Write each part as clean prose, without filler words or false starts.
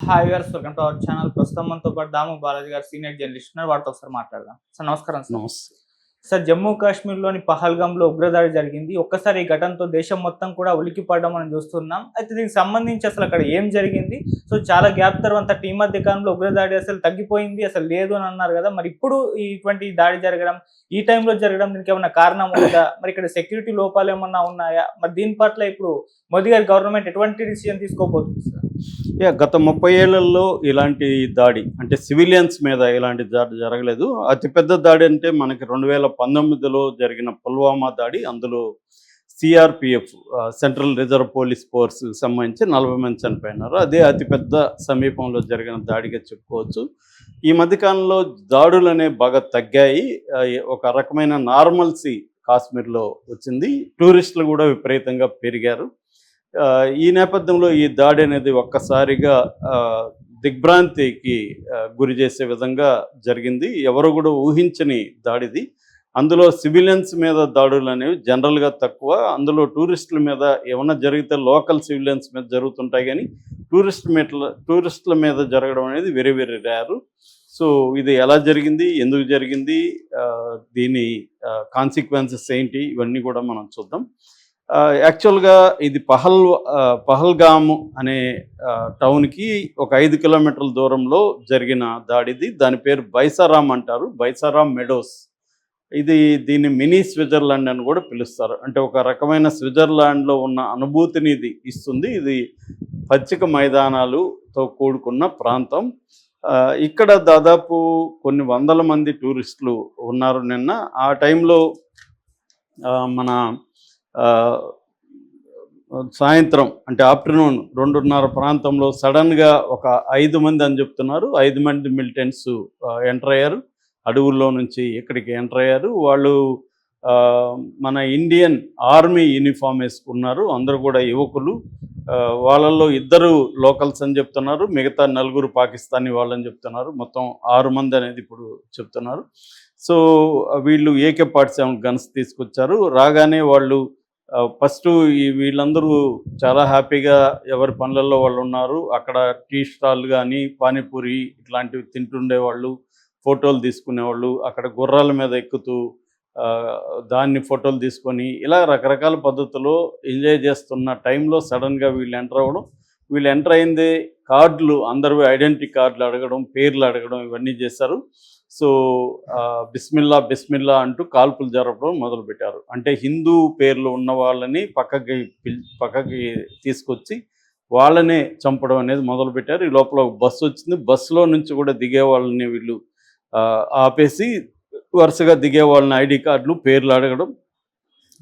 Hi viewers, welcome to our channel. ప్రస్తుతం మనతో పాటు దాము బాలాజీ గారు సీనియర్ జర్నలిస్ట్ ఉన్నారు. వారితో ఒకసారి మాట్లాడదాం. సార్ నమస్కారం. నమస్తే. సార్, జమ్మూ కాశ్మీర్లోని పహల్గామ్లో ఉగ్రదాడి జరిగింది. ఒక్కసారి ఈ ఘటనతో దేశం మొత్తం కూడా ఉలికిపడడం మనం చూస్తున్నాం. అయితే దీనికి సంబంధించి అసలు అక్కడ ఏం జరిగింది? సో చాలా గ్యాప్ తర్వాత ఈ మధ్య కాలంలో ఉగ్రదాడి అసలు తగ్గిపోయింది, అసలు లేదు అని అన్నారు కదా. మరి ఇప్పుడు ఇటువంటి దాడి జరగడం, ఈ టైంలో జరగడం, దీనికి ఏమన్నా కారణం ఉందా? మరి ఇక్కడ సెక్యూరిటీ లోపాలు ఏమన్నా ఉన్నాయా? మరి దీని పట్ల ఇప్పుడు మోదీ గారి గవర్నమెంట్ ఎటువంటి డిసిజన్ తీసుకోబోతుంది సార్? గత 30 ఏళ్లలో ఇలాంటి దాడి అంటే సివిలియన్స్ మీద ఇలాంటి దాడి జరగలేదు. అతిపెద్ద దాడి అంటే మనకి 2019లో జరిగిన పుల్వామా దాడి. అందులో CRPF central reserve police force సంబంధించి 40 మంది చనిపోయినారు. అదే అతిపెద్ద సమీపంలో జరిగిన దాడిగా చెప్పుకోవచ్చు. ఈ మధ్యకాలంలో దాడులు అనేవి బాగా తగ్గాయి. ఒక రకమైన నార్మల్సీ కాశ్మీర్లో వచ్చింది. టూరిస్టులు కూడా విపరీతంగా పెరిగారు. ఈ నేపథ్యంలో ఈ దాడి అనేది ఒక్కసారిగా దిగ్భ్రాంతికి గురి చేసే విధంగా జరిగింది. ఎవరు కూడా ఊహించని దాడిది. అందులో సివిలియన్స్ మీద దాడులు అనేవి జనరల్గా తక్కువ. అందులో టూరిస్టుల మీద ఏమన్నా జరిగితే లోకల్ సివిలియన్స్ మీద జరుగుతుంటాయి, కానీ టూరిస్టుల మీద జరగడం అనేది వెరీ వెరీ రేరు. సో ఇది ఎలా జరిగింది, ఎందుకు జరిగింది, దీని కాన్సిక్వెన్సెస్ ఏంటి, ఇవన్నీ కూడా మనం చూద్దాం. యాక్చువల్గా ఇది పహల్గామ్ అనే టౌన్కి ఒక 5 కిలోమీటర్ల దూరంలో జరిగిన దాడిది. దాని పేరు బైసారాం అంటారు, బైసారాం మెడోస్. దీన్ని మినీ స్విట్జర్లాండ్ అని కూడా పిలుస్తారు. అంటే ఒక రకమైన స్విట్జర్లాండ్లో ఉన్న అనుభూతిని ఇది ఇస్తుంది. ఇది పచ్చిక మైదానాలతో కూడుకున్న ప్రాంతం. ఇక్కడ దాదాపు కొన్ని వందల మంది టూరిస్టులు ఉన్నారు నిన్న. ఆ టైంలో మన సాయంత్రం అంటే ఆఫ్టర్నూన్ 2:30 ప్రాంతంలో సడన్గా ఒక 5 మంది అని చెప్తున్నారు, 5 మంది మిలిటెంట్స్ ఎంటర్ అయ్యారు. అడవుల్లో నుంచి ఇక్కడికి ఎంటర్ అయ్యారు. వాళ్ళు మన ఇండియన్ ఆర్మీ యూనిఫామ్ వేసుకున్నారు. అందరూ కూడా యువకులు. వాళ్ళల్లో 2 లోకల్స్ అని చెప్తున్నారు, మిగతా 4 పాకిస్తానీ వాళ్ళని చెప్తున్నారు. మొత్తం 6 మంది అనేది ఇప్పుడు చెప్తున్నారు. సో వీళ్ళు AK-47 గన్స్ తీసుకొచ్చారు. రాగానే వాళ్ళు ఫస్ట్ వీళ్ళందరూ చాలా హ్యాపీగా ఎవరి పనులలో వాళ్ళు ఉన్నారు. అక్కడ టీ స్టాల్ కానీ పానీపూరి ఇట్లాంటివి తింటుండేవాళ్ళు, ఫోటోలు తీసుకునేవాళ్ళు. అక్కడ గుర్రాల మీద ఎక్కుతూ దాన్ని ఫోటోలు తీసుకొని ఇలా రకరకాల పద్ధతుల్లో ఎంజాయ్ చేస్తున్న టైంలో సడన్గా వీళ్ళు ఎంటర్ అవ్వడం. వీళ్ళు ఎంటర్ అయిందే కార్డులు, అందరూ ఐడెంటిటీ కార్డులు అడగడం, పేర్లు అడగడం, ఇవన్నీ చేశారు. సో బిస్మిల్లా బిస్మిల్లా అంటూ కాల్పులు జరపడం మొదలుపెట్టారు. అంటే హిందూ పేర్లు ఉన్న వాళ్ళని పక్కకి తీసుకొచ్చి వాళ్ళనే చంపడం అనేది మొదలుపెట్టారు. ఈ లోపల ఒక బస్సు వచ్చింది. బస్సులో నుంచి కూడా దిగే వాళ్ళని వీళ్ళు ఆపేసి వరుసగా దిగే వాళ్ళని ఐడి కార్డులు, పేర్లు అడగడం.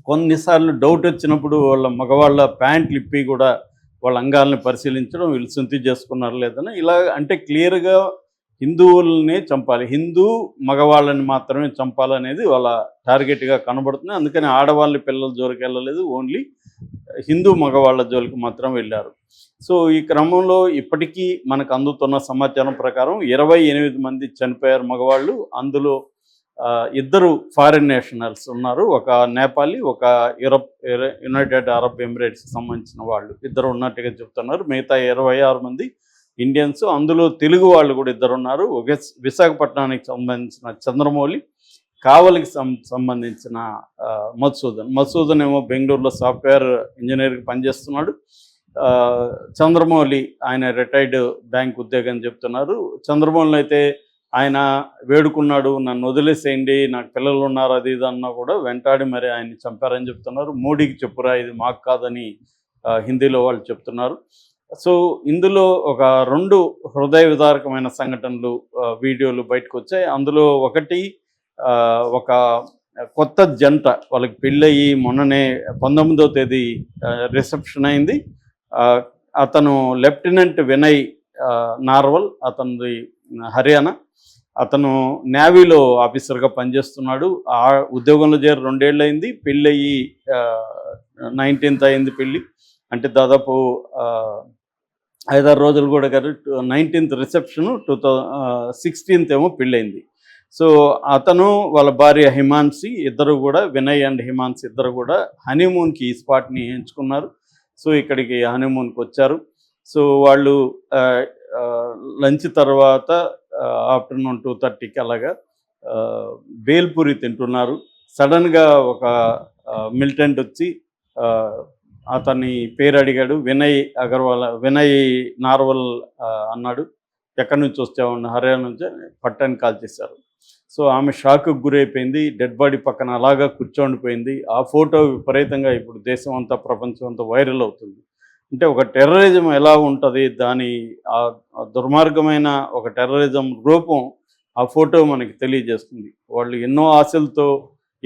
కొన్నిసార్లు డౌట్ వచ్చినప్పుడు మగవాళ్ళ ప్యాంట్లు ఇప్పి కూడా వాళ్ళ అంగాలని పరిశీలించడం, వీళ్ళు సొంతి చేసుకున్నారు లేదని. ఇలా అంటే క్లియర్గా హిందువులనే చంపాలి, హిందూ మగవాళ్ళని మాత్రమే చంపాలనేది వాళ్ళ టార్గెట్గా కనబడుతుంది. అందుకని ఆడవాళ్ళ పిల్లల జోలికి వెళ్ళలేదు, ఓన్లీ హిందూ మగవాళ్ళ జోలికి మాత్రం వెళ్ళారు. సో ఈ క్రమంలో ఇప్పటికీ మనకు అందుతున్న సమాచారం ప్రకారం 28 మంది చనిపోయారు మగవాళ్ళు. అందులో 2 ఫారిన్ నేషనల్స్ ఉన్నారు. ఒక నేపాలీ, ఒక యునైటెడ్ అరబ్ ఎమిరేట్స్కి సంబంధించిన వాళ్ళు 2 ఉన్నట్టుగా చెప్తున్నారు. మిగతా 26 మంది ఇండియన్స్. అందులో తెలుగు వాళ్ళు కూడా 2 ఉన్నారు. విశాఖపట్నానికి సంబంధించిన చంద్రమౌళి, కావలికి సంబంధించిన మధుసూదన్ ఏమో బెంగళూరులో సాఫ్ట్వేర్ ఇంజనీర్గా పనిచేస్తున్నాడు. చంద్రమౌళి ఆయన రిటైర్డ్ బ్యాంక్ ఉద్యోగం చెప్తున్నారు. చంద్రమౌళిని అయితే ఆయన వేడుకున్నాడు, నన్ను వదిలేసేయండి, నాకు పిల్లలు ఉన్నారు, అది ఇది అన్నా కూడా వెంటాడి మరి ఆయన్ని చంపారని చెప్తున్నారు. మోడీకి చెప్పురా, ఇది మాకు కాదని హిందీలో వాళ్ళు చెప్తున్నారు. సో ఇందులో ఒక 2 హృదయ విదారకమైన సంఘటనలు, వీడియోలు బయటకు వచ్చాయి. అందులో ఒకటి ఒక కొత్త జంట, వాళ్ళకి పెళ్ళయి మొన్ననే 19వ తేదీ రిసెప్షన్ అయింది. అతను లెఫ్టినెంట్ వినయ్ నార్వల్, అతనిది హర్యానా. అతను నేవీలో ఆఫీసర్గా పనిచేస్తున్నాడు. ఆ ఉద్యోగంలో చేరి 2 ఏళ్ళు అయింది. పెళ్ళయి 19th అయింది పెళ్ళి. అంటే దాదాపు 5-6 రోజులు కూడా కాదు. 19th రిసెప్షను, 16th ఏమో పెళ్ళయింది. సో అతను వాళ్ళ భార్య హిమాన్సి ఇద్దరు కూడా, వినయ్ అండ్ హిమాన్సి ఇద్దరు కూడా హనీమూన్కి ఈ స్పాట్ని ఎంచుకున్నారు. సో ఇక్కడికి హనీమూన్కి వచ్చారు. సో వాళ్ళు లంచ్ తర్వాత ఆఫ్టర్నూన్ 2:30కి అలాగా బేల్పూరి తింటున్నారు. సడన్గా ఒక మిలిటెంట్ వచ్చి అతని పేరు అడిగాడు. వినయ్ నార్వల్ అన్నాడు. ఎక్కడి నుంచి వచ్చామని, హర్యానా నుంచి, పట్టాన్ని కాల్ చేశారు. సో ఆమె షాక్కి గురైపోయింది. డెడ్ బాడీ పక్కన అలాగా కూర్చోండిపోయింది. ఆ ఫోటో విపరీతంగా ఇప్పుడు దేశం అంతా, ప్రపంచం అంతా వైరల్ అవుతుంది. అంటే ఒక టెర్రరిజం ఎలా ఉంటుంది, దాని ఆ దుర్మార్గమైన ఒక టెర్రరిజం రూపం ఆ ఫోటో మనకి తెలియజేస్తుంది. వాళ్ళు ఎన్నో ఆశలతో,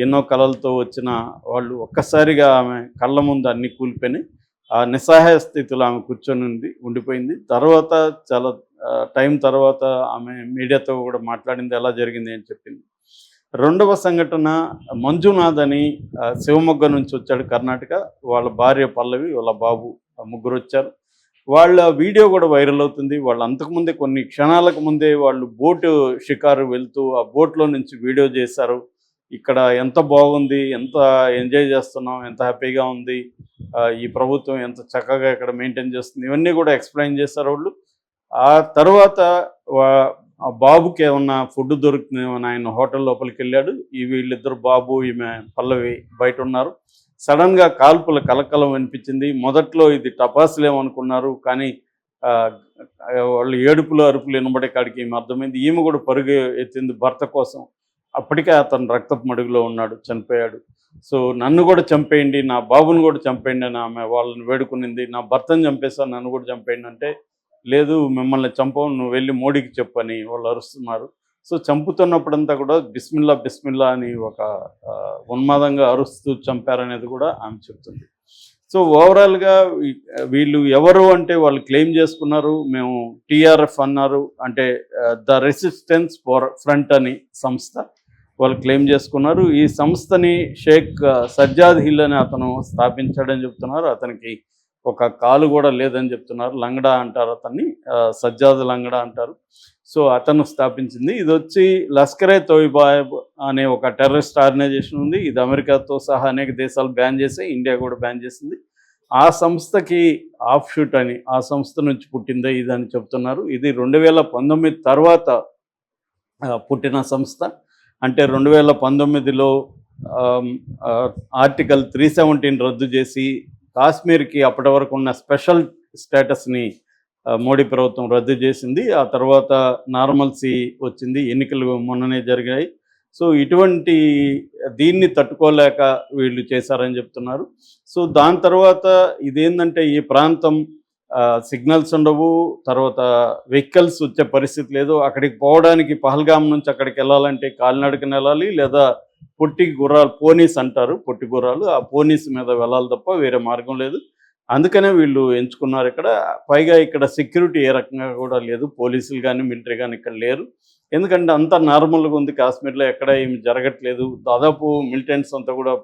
ఎన్నో కళలతో వచ్చిన వాళ్ళు ఒక్కసారిగా ఆమె కళ్ళ ముందు అన్నీ కూలిపోయినాయి. ఆ నిస్సహాయ స్థితిలో ఆమె కూర్చొని ఉండిపోయింది. తర్వాత చాలా టైం తర్వాత ఆమె మీడియాతో కూడా మాట్లాడింది, ఎలా జరిగింది అని చెప్పింది. రెండవ సంఘటన, మంజునాథ్ అని శివమొగ్గ నుంచి వచ్చాడు, కర్ణాటక. వాళ్ళ భార్య పల్లవి, వాళ్ళ బాబు, ముగ్గురు వచ్చారు. వాళ్ళ వీడియో కూడా వైరల్ అవుతుంది. వాళ్ళు అంతకుముందే, కొన్ని క్షణాలకు ముందే వాళ్ళు బోటు షికారు వెళ్తూ ఆ బోట్లో నుంచి వీడియో చేశారు. ఇక్కడ ఎంత బాగుంది, ఎంత ఎంజాయ్ చేస్తున్నాం, ఎంత హ్యాపీగా ఉంది, ఈ ప్రభుత్వం ఎంత చక్కగా ఇక్కడ మెయింటైన్ చేస్తుంది, ఇవన్నీ కూడా ఎక్స్ప్లెయిన్ చేశారు వాళ్ళు. ఆ తర్వాత ఆ బాబుకి ఏమన్నా ఫుడ్ దొరుకుతుందేమని ఆయన హోటల్ లోపలికి వెళ్ళాడు. వీళ్ళిద్దరు, బాబు, ఈమె పల్లవి బయట ఉన్నారు. సడన్గా కాల్పుల కలకలం వినిపించింది. మొదట్లో ఇది టపాసులేమనుకున్నారు, కానీ వాళ్ళు ఏడుపులు అరుపులు వినబడే కాడికి ఈమె అర్థమైంది. ఈమె కూడా పరుగు ఎత్తింది భర్త కోసం. అప్పటికే అతను రక్తపు మడుగులో ఉన్నాడు, చనిపోయాడు. సో నన్ను కూడా చంపేయండి, నా బాబుని కూడా చంపేయండి అని ఆమె వాళ్ళని వేడుకునింది. నా భర్తను చంపేస్తాను, నన్ను కూడా చంపేయండి అంటే, లేదు మిమ్మల్ని చంపం, నువ్వు వెళ్ళి మోడీకి చెప్పని వాళ్ళు అరుస్తున్నారు. సో చంపుతున్నప్పుడంతా కూడా బిస్మిల్లా బిస్మిల్లా అని ఒక ఉన్మాదంగా అరుస్తూ చంపారనేది కూడా ఆమె చెప్తుంది. సో ఓవరాల్గా వీళ్ళు ఎవరు అంటే, వాళ్ళు క్లెయిమ్ చేసుకున్నారు, మేము టీఆర్ఎఫ్ అన్నారు. అంటే ద రెసిస్టెన్స్ ఫర్ ఫ్రంట్ అని సంస్థ వాళ్ళు క్లెయిమ్ చేసుకున్నారు. ఈ సంస్థని షేక్ సజ్జాద్ హిల్ అని అతను స్థాపించాడని చెప్తున్నారు. అతనికి ఒక కాలు కూడా లేదని చెప్తున్నారు. లంగడా అంటారు అతన్ని, సజ్జాద్ లంగడా అంటారు. సో అతను స్థాపించింది. ఇది వచ్చి లష్కరే తోయిబా అనే ఒక టెర్రరిస్ట్ ఆర్గనైజేషన్ ఉంది. ఇది అమెరికాతో సహా అనేక దేశాలు బ్యాన్ చేసాయి, ఇండియా కూడా బ్యాన్ చేసింది. ఆ సంస్థకి ఆఫ్ షూట్ అని, ఆ సంస్థ నుంచి పుట్టిందే ఇదని చెప్తున్నారు. ఇది 2019 తర్వాత పుట్టిన సంస్థ. అంటే 2019లో ఆర్టికల్ 317 రద్దు చేసి కాశ్మీర్కి అప్పటి వరకు ఉన్న స్పెషల్ స్టేటస్ని మోడీ ప్రభుత్వం రద్దు చేసింది. ఆ తర్వాత నార్మల్సీ వచ్చింది, ఎన్నికలు మొన్ననే జరిగాయి. సో ఇటువంటి దీన్ని తట్టుకోలేక వీళ్ళు చేశారని చెప్తున్నారు. సో దాని తర్వాత ఇదేంటంటే, ఈ ప్రాంతం సిగ్నల్స్ ఉండవు, తర్వాత వెహికల్స్ వచ్చే పరిస్థితి లేదు. అక్కడికి పోవడానికి పహల్గామ్ నుంచి అక్కడికి వెళ్ళాలంటే కాలినడకన వెళ్ళాలి, లేదా పొట్టి గుర్రాలు, పోనీస్ అంటారు, పొట్టి గుర్రాలు, ఆ పోనీస్ మీద వెళ్ళాలి తప్ప వేరే మార్గం లేదు. అందుకనే వీళ్ళు ఎంచుకున్నారు ఇక్కడ. పైగా ఇక్కడ సెక్యూరిటీ ఏ రకంగా కూడా లేదు, పోలీసులు కానీ మిలిటరీ కానీ ఇక్కడ లేరు. ఎందుకంటే అంతా నార్మల్గా ఉంది కాశ్మీర్లో, ఎక్కడ ఏమి జరగట్లేదు. దాదాపు మిలిటెంట్స్ అంతా కూడా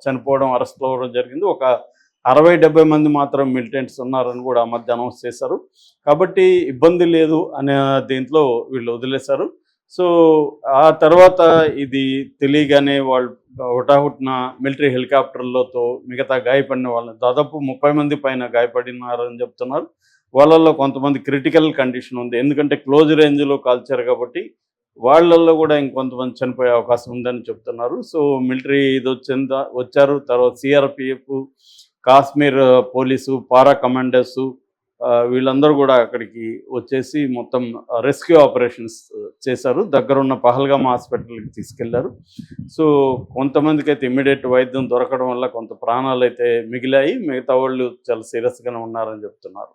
చనిపోవడం, అరెస్ట్ అవ్వడం జరిగింది. ఒక 60-70 మంది మాత్రం మిలిటెంట్స్ ఉన్నారని కూడా ఆ మధ్య అనౌన్స్ చేశారు. కాబట్టి ఇబ్బంది లేదు అనే దీంట్లో వీళ్ళు వదిలేశారు. సో ఆ తర్వాత ఇది తెలియగానే వాళ్ళు హుటాహుటిన మిలిటరీ హెలికాప్టర్లతో మిగతా గాయపడిన వాళ్ళని, దాదాపు 30 మంది పైన గాయపడినారని చెప్తున్నారు. వాళ్ళల్లో కొంతమంది క్రిటికల్ కండిషన్ ఉంది, ఎందుకంటే క్లోజ్ రేంజ్లో కాల్చారు కాబట్టి వాళ్ళల్లో కూడా ఇంకొంతమంది చనిపోయే అవకాశం ఉందని చెప్తున్నారు. సో మిలిటరీ ఇది వచ్చారు. తర్వాత సిఆర్పిఎఫ్, కాశ్మీర్ పోలీసు, పారా కమాండర్సు, వీళ్ళందరూ కూడా అక్కడికి వచ్చేసి మొత్తం రెస్క్యూ ఆపరేషన్స్ చేశారు. దగ్గరున్న పహల్గామ్ హాస్పిటల్కి తీసుకెళ్లారు. సో కొంతమందికి అయితే ఇమ్మీడియట్ వైద్యం దొరకడం వల్ల కొంత ప్రాణాలు అయితే మిగిలాయి, మిగతా వాళ్ళు చాలా సీరియస్గానే ఉన్నారని చెప్తున్నారు.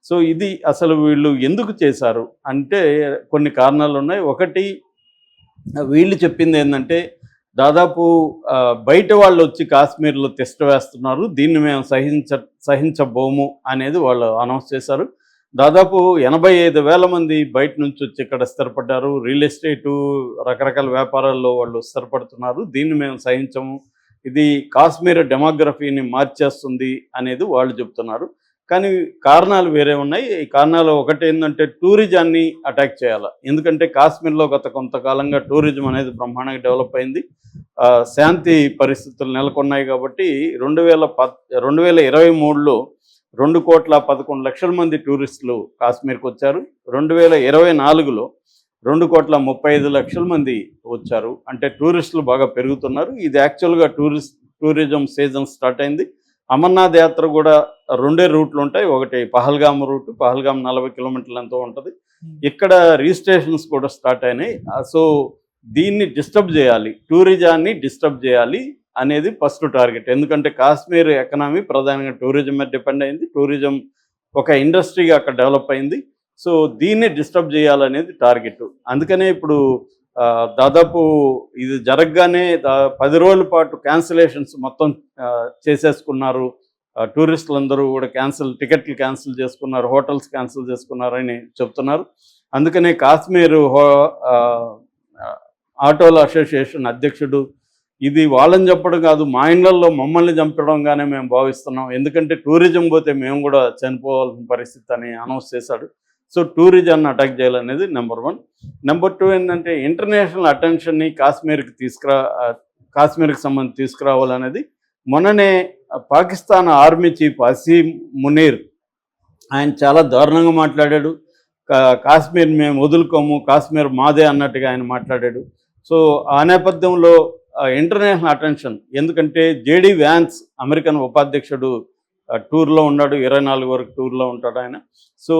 సో ఇది అసలు వీళ్ళు ఎందుకు చేశారు అంటే కొన్ని కారణాలు ఉన్నాయి. ఒకటి, వీళ్ళు చెప్పింది ఏంటంటే, దాదాపు బయట వాళ్ళు వచ్చి కాశ్మీర్లో టెస్ట్ వేస్తున్నారు, దీన్ని మేము సహించబోము అనేది వాళ్ళు అనౌన్స్ చేశారు. దాదాపు 85,000 మంది బయట నుంచి వచ్చి ఇక్కడ స్థిరపడ్డారు. రియల్ ఎస్టేటు, రకరకాల వ్యాపారాల్లో వాళ్ళు స్థిరపడుతున్నారు. దీన్ని మేము సహించము, ఇది కాశ్మీర్ డెమోగ్రఫీని మార్చేస్తుంది అనేది వాళ్ళు చెప్తున్నారు. కానీ కారణాలు వేరే ఉన్నాయి. ఈ కారణాలు ఒకటి ఏంటంటే, టూరిజాన్ని అటాక్ చేయాలి. ఎందుకంటే కాశ్మీర్లో గత కొంతకాలంగా టూరిజం అనేది బ్రహ్మాండంగా డెవలప్ అయింది, శాంతి పరిస్థితులు నెలకొన్నాయి. కాబట్టి 2023లో 2,11,00,000 మంది టూరిస్టులు కాశ్మీర్కి వచ్చారు. 2024లో 2,35,00,000 మంది వచ్చారు. అంటే టూరిస్టులు బాగా పెరుగుతున్నారు. ఇది యాక్చువల్గా టూరిజం సీజన్ స్టార్ట్ అయింది. అమర్నాథ్ యాత్ర కూడా 2 రూట్లు ఉంటాయి. ఒకటి పహల్గామ్ రూట్, పహల్గామ్ 40 కిలోమీటర్లు ఎంతో ఉంటుంది. ఇక్కడ రిజిస్ట్రేషన్స్ కూడా స్టార్ట్ అయినాయి. సో దీన్ని డిస్టర్బ్ చేయాలి, టూరిజాన్ని డిస్టర్బ్ చేయాలి అనేది ఫస్ట్ టార్గెట్. ఎందుకంటే కాశ్మీర్ ఎకనామీ ప్రధానంగా టూరిజం మీద డిపెండ్ అయింది. టూరిజం ఒక ఇండస్ట్రీగా అక్కడ డెవలప్ అయింది. సో దీన్ని డిస్టర్బ్ చేయాలనేది టార్గెట్. అందుకనే ఇప్పుడు దాదాపు ఇది జరగగానే 10 రోజుల పాటు క్యాన్సిలేషన్స్ మొత్తం చేసేసుకున్నారు. టూరిస్టులందరూ కూడా టికెట్లు క్యాన్సిల్ చేసుకున్నారు, హోటల్స్ క్యాన్సిల్ చేసుకున్నారని చెప్తున్నారు. అందుకనే కాశ్మీర్ ఆటోల అసోసియేషన్ అధ్యక్షుడు ఇది వాళ్ళని చెప్పడం కాదు, మా ఇళ్లలో మమ్మల్ని చంపడంగానే మేము భావిస్తున్నాం, ఎందుకంటే టూరిజం పోతే మేము కూడా చనిపోవాల్సిన పరిస్థితి అని అనౌన్స్ చేశాడు. సో టూరిజాన్ని అటాక్ చేయాలనేది నెంబర్ 1. నెంబర్ 2 ఏంటంటే ఇంటర్నేషనల్ అటెన్షన్ని కాశ్మీర్కి సంబంధించి తీసుకురావాలనేది. మొన్ననే పాకిస్తాన్ ఆర్మీ చీఫ్ అసీం మునీర్ ఆయన చాలా దారుణంగా మాట్లాడాడు. కాశ్మీర్ మేము వదులుకోము, కాశ్మీర్ మాదే అన్నట్టుగా ఆయన మాట్లాడాడు. సో ఆ నేపథ్యంలో ఇంటర్నేషనల్ అటెన్షన్, ఎందుకంటే జేడీ వ్యాన్స్ అమెరికన్ ఉపాధ్యక్షుడు టూర్లో ఉన్నాడు, 24 వరకు టూర్లో ఉంటాడు ఆయన. సో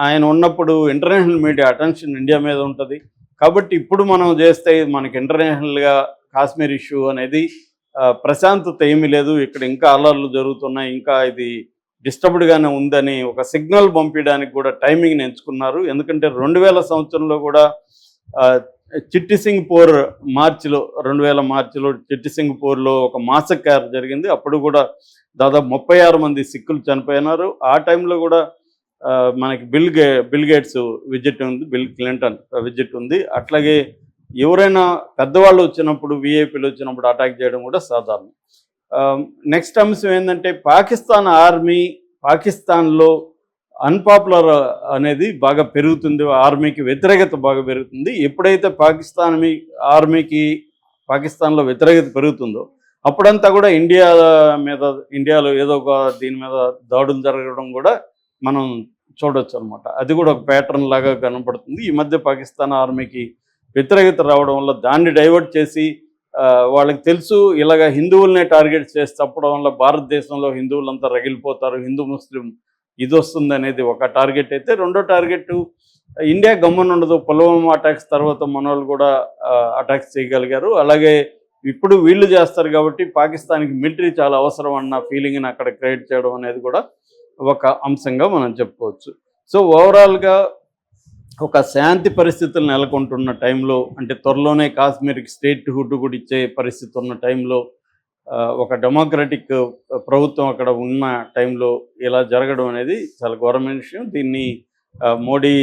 ఆయన ఉన్నప్పుడు ఇంటర్నేషనల్ మీడియా అటెన్షన్ ఇండియా మీద ఉంటుంది. కాబట్టి ఇప్పుడు మనం చేస్తే మనకి ఇంటర్నేషనల్గా కాశ్మీర్ ఇష్యూ అనేది ప్రశాంతత ఏమీ లేదు, ఇక్కడ ఇంకా అల్లర్లు జరుగుతున్నాయి, ఇంకా ఇది డిస్టర్బ్డ్గానే ఉందని ఒక సిగ్నల్ పంపించడానికి కూడా టైమింగ్ని ఎంచుకున్నారు. ఎందుకంటే 2000 సంవత్సరంలో కూడా చిట్టి సింగ్పూర్ మార్చిలో 2000 మార్చిలో చిట్టి సింగ్పూర్లో ఒక మాసక్కార్ జరిగింది. అప్పుడు కూడా దాదాపు 36 మంది సిక్కులు చనిపోయినారు. ఆ టైంలో కూడా మనకి బిల్ గేట్స్ విజిట్ ఉంది, బిల్ క్లింటన్ విజిట్ ఉంది. అట్లాగే ఎవరైనా పెద్దవాళ్ళు వచ్చినప్పుడు, విఐపీలు వచ్చినప్పుడు అటాక్ చేయడం కూడా సాధారణం. నెక్స్ట్ అంశం ఏంటంటే పాకిస్తాన్ ఆర్మీ పాకిస్తాన్లో అన్పాపులర్ అనేది బాగా పెరుగుతుంది, ఆర్మీకి వ్యతిరేకత బాగా పెరుగుతుంది. ఎప్పుడైతే పాకిస్తాన్లో వ్యతిరేకత పెరుగుతుందో అప్పుడంతా కూడా ఇండియాలో ఏదో ఒక దీని మీద దాడులు జరగడం కూడా మనం చూడొచ్చు అనమాట. అది కూడా ఒక ప్యాటర్న్ లాగా కనపడుతుంది. ఈ మధ్య పాకిస్తాన్ ఆర్మీకి వ్యతిరేకత రావడం వల్ల దాన్ని డైవర్ట్ చేసి వాళ్ళకి తెలుసు ఇలాగ హిందువులనే టార్గెట్ చేసి తప్పడం వల్ల భారతదేశంలో హిందువులంతా రగిలిపోతారు, హిందూ ముస్లిం ఇది వస్తుంది అనేది ఒక టార్గెట్ అయితే, రెండో టార్గెట్ ఇండియా గమ్మునుండదు. పుల్వామా అటాక్స్ తర్వాత మనోళ్ళు కూడా అటాక్స్ చేయగలిగారు. అలాగే ఇప్పుడు వీళ్ళు చేస్తారు కాబట్టి పాకిస్తాన్కి మిలిటరీ చాలా అవసరం అన్న ఫీలింగ్ని అక్కడ క్రియేట్ చేయడం అనేది కూడా ఒక అంశంగా మనం చెప్పుకోవచ్చు. సో ఓవరాల్గా ఒక శాంతి పరిస్థితులు నెలకొంటున్న టైంలో, అంటే త్వరలోనే కాశ్మీర్కి స్టేట్హుడ్ కూడా ఇచ్చే పరిస్థితి ఉన్న టైంలో, ఒక డెమోక్రటిక్ ప్రభుత్వం అక్కడ ఉన్న టైంలో ఇలా జరగడం అనేది చాలా ఘోరమైన విషయం. దీన్ని మోడీ